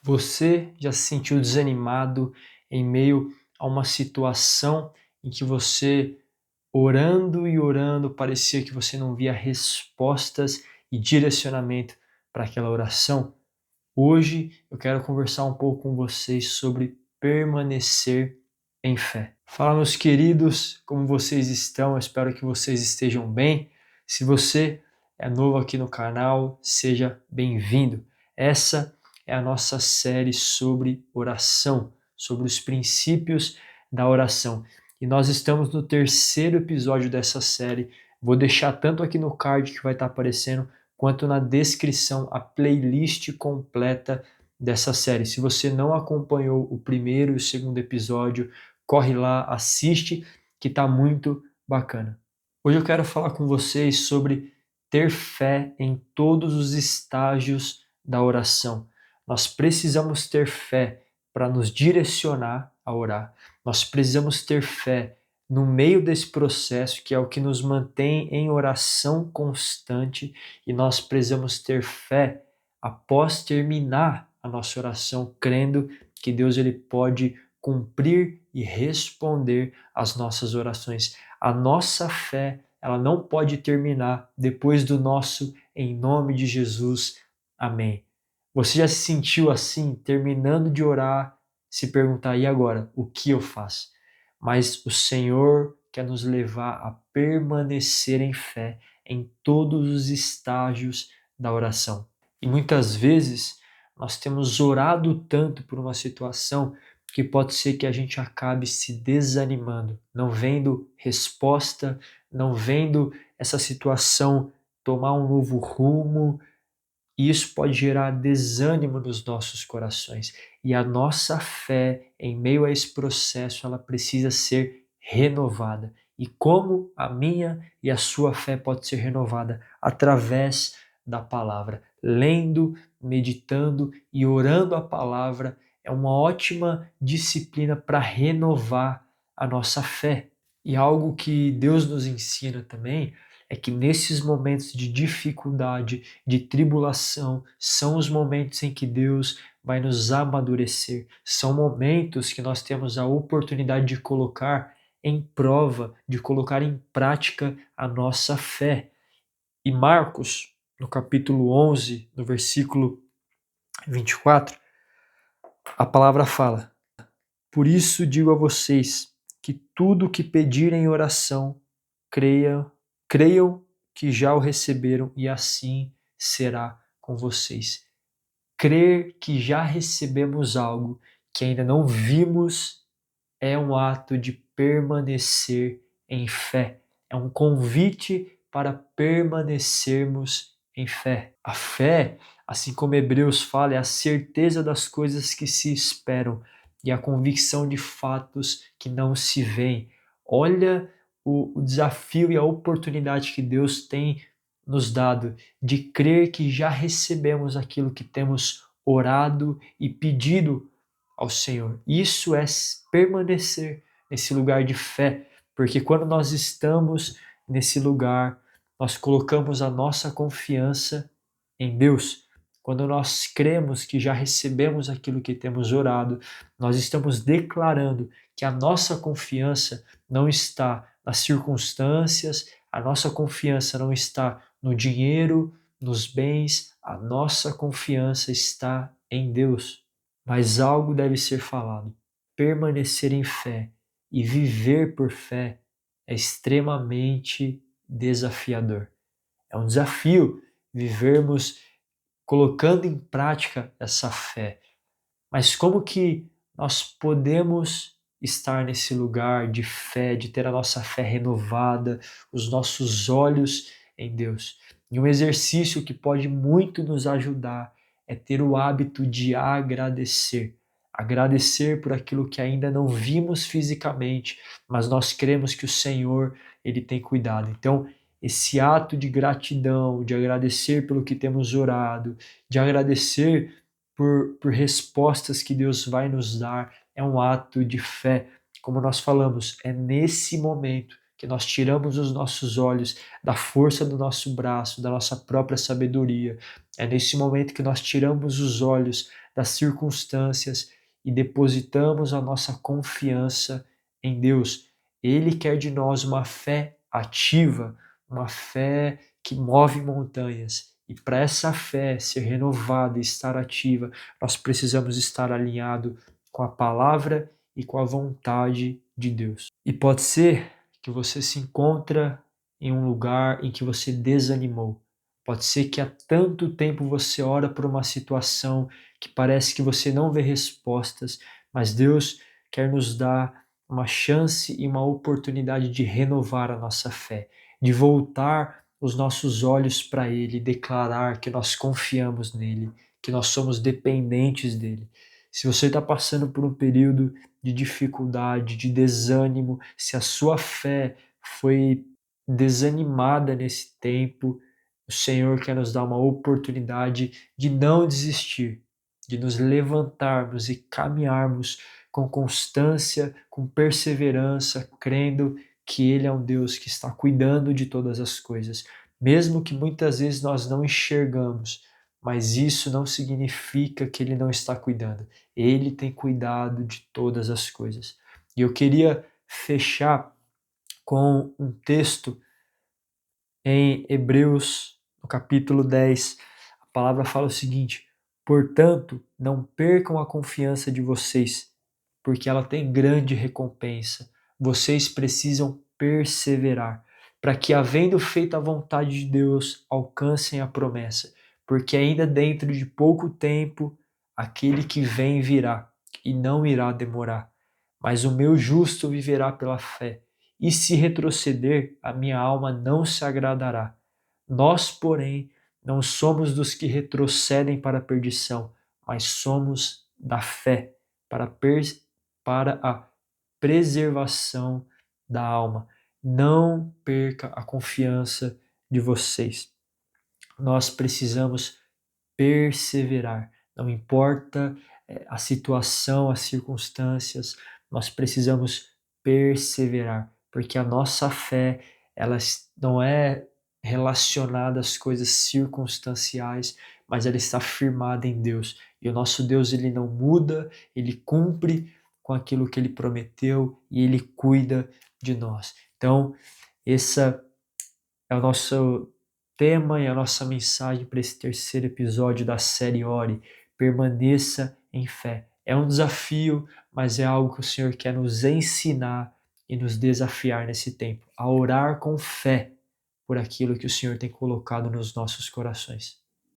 Você já se sentiu desanimado em meio a uma situação em que você, orando e orando, parecia que você não via respostas e direcionamento para aquela oração? Hoje eu quero conversar um pouco com vocês sobre permanecer em fé. Fala, meus queridos, como vocês estão? Eu espero que vocês estejam bem. Se você é novo aqui no canal, seja bem-vindo. Essa é a nossa série sobre oração, sobre os princípios da oração. E nós estamos no terceiro episódio dessa série. Vou deixar tanto aqui no card que vai estar aparecendo, quanto na descrição a playlist completa dessa série. Se você não acompanhou o primeiro e o segundo episódio, corre lá, assiste, que está muito bacana. Hoje eu quero falar com vocês sobre ter fé em todos os estágios da oração. Nós precisamos ter fé para nos direcionar a orar. Nós precisamos ter fé no meio desse processo, que é o que nos mantém em oração constante, e nós precisamos ter fé após terminar a nossa oração, crendo que Deus ele pode cumprir e responder às nossas orações. A nossa fé, ela não pode terminar depois do nosso em nome de Jesus. Amém. Você já se sentiu assim, terminando de orar, se perguntar, e agora? O que eu faço? Mas o Senhor quer nos levar a permanecer em fé em todos os estágios da oração. E muitas vezes nós temos orado tanto por uma situação que pode ser que a gente acabe se desanimando, não vendo resposta, não vendo essa situação tomar um novo rumo, e isso pode gerar desânimo nos nossos corações. E a nossa fé, em meio a esse processo, ela precisa ser renovada. E como a minha e a sua fé pode ser renovada? Através da palavra. Lendo, meditando e orando a palavra é uma ótima disciplina para renovar a nossa fé. E algo que Deus nos ensina também é que nesses momentos de dificuldade, de tribulação, são os momentos em que Deus vai nos amadurecer. São momentos que nós temos a oportunidade de colocar em prova, de colocar em prática a nossa fé. E Marcos, no capítulo 11, no versículo 24, a palavra fala: Por isso digo a vocês que tudo o que pedirem em oração, creiam que já o receberam e assim será com vocês. Crer que já recebemos algo que ainda não vimos é um ato de permanecer em fé. É um convite para permanecermos em fé. A fé, assim como Hebreus fala, é a certeza das coisas que se esperam e a convicção de fatos que não se veem. Olha o desafio e a oportunidade que Deus tem nos dado de crer que já recebemos aquilo que temos orado e pedido ao Senhor. Isso é permanecer nesse lugar de fé, porque quando nós estamos nesse lugar, nós colocamos a nossa confiança em Deus. Quando nós cremos que já recebemos aquilo que temos orado, nós estamos declarando que a nossa confiança não está nas circunstâncias, a nossa confiança não está no dinheiro, nos bens, a nossa confiança está em Deus. Mas algo deve ser falado. Permanecer em fé e viver por fé é extremamente desafiador. É um desafio vivermos colocando em prática essa fé. Mas como que nós podemos estar nesse lugar de fé, de ter a nossa fé renovada, os nossos olhos em Deus? E um exercício que pode muito nos ajudar é ter o hábito de agradecer. Agradecer por aquilo que ainda não vimos fisicamente, mas nós cremos que o Senhor ele tem cuidado. Então, esse ato de gratidão, de agradecer pelo que temos orado, de agradecer por respostas que Deus vai nos dar, é um ato de fé. Como nós falamos, é nesse momento que nós tiramos os nossos olhos da força do nosso braço, da nossa própria sabedoria. É nesse momento que nós tiramos os olhos das circunstâncias e depositamos a nossa confiança em Deus. Ele quer de nós uma fé ativa, uma fé que move montanhas. E para essa fé ser renovada e estar ativa, nós precisamos estar alinhado com a palavra e com a vontade de Deus. E pode ser que você se encontra em um lugar em que você desanimou. Pode ser que há tanto tempo você ora por uma situação que parece que você não vê respostas, mas Deus quer nos dar uma chance e uma oportunidade de renovar a nossa fé, de voltar os nossos olhos para Ele, declarar que nós confiamos nele, que nós somos dependentes dele. Se você está passando por um período de dificuldade, de desânimo, se a sua fé foi desanimada nesse tempo, o Senhor quer nos dar uma oportunidade de não desistir, de nos levantarmos e caminharmos com constância, com perseverança, crendo que Ele é um Deus que está cuidando de todas as coisas, mesmo que muitas vezes nós não enxergamos, mas isso não significa que Ele não está cuidando. Ele tem cuidado de todas as coisas. E eu queria fechar com um texto em Hebreus, no capítulo 10. A palavra fala o seguinte: portanto, não percam a confiança de vocês, porque ela tem grande recompensa. Vocês precisam perseverar, para que, havendo feito a vontade de Deus, alcancem a promessa, porque ainda dentro de pouco tempo aquele que vem virá, e não irá demorar. Mas o meu justo viverá pela fé, e se retroceder, a minha alma não se agradará. Nós, porém, não somos dos que retrocedem para a perdição, mas somos da fé para a preservação da alma. Não perca a confiança de vocês. Nós precisamos perseverar. Não importa a situação, as circunstâncias, nós precisamos perseverar, porque a nossa fé, ela não é relacionada às coisas circunstanciais, mas ela está firmada em Deus. E o nosso Deus, ele não muda, ele cumpre com aquilo que ele prometeu e ele cuida de nós. Então, essa é o nosso tema e a nossa mensagem para esse terceiro episódio da série Ore. Permaneça em fé. É um desafio, mas é algo que o Senhor quer nos ensinar e nos desafiar nesse tempo, a orar com fé por aquilo que o Senhor tem colocado nos nossos corações.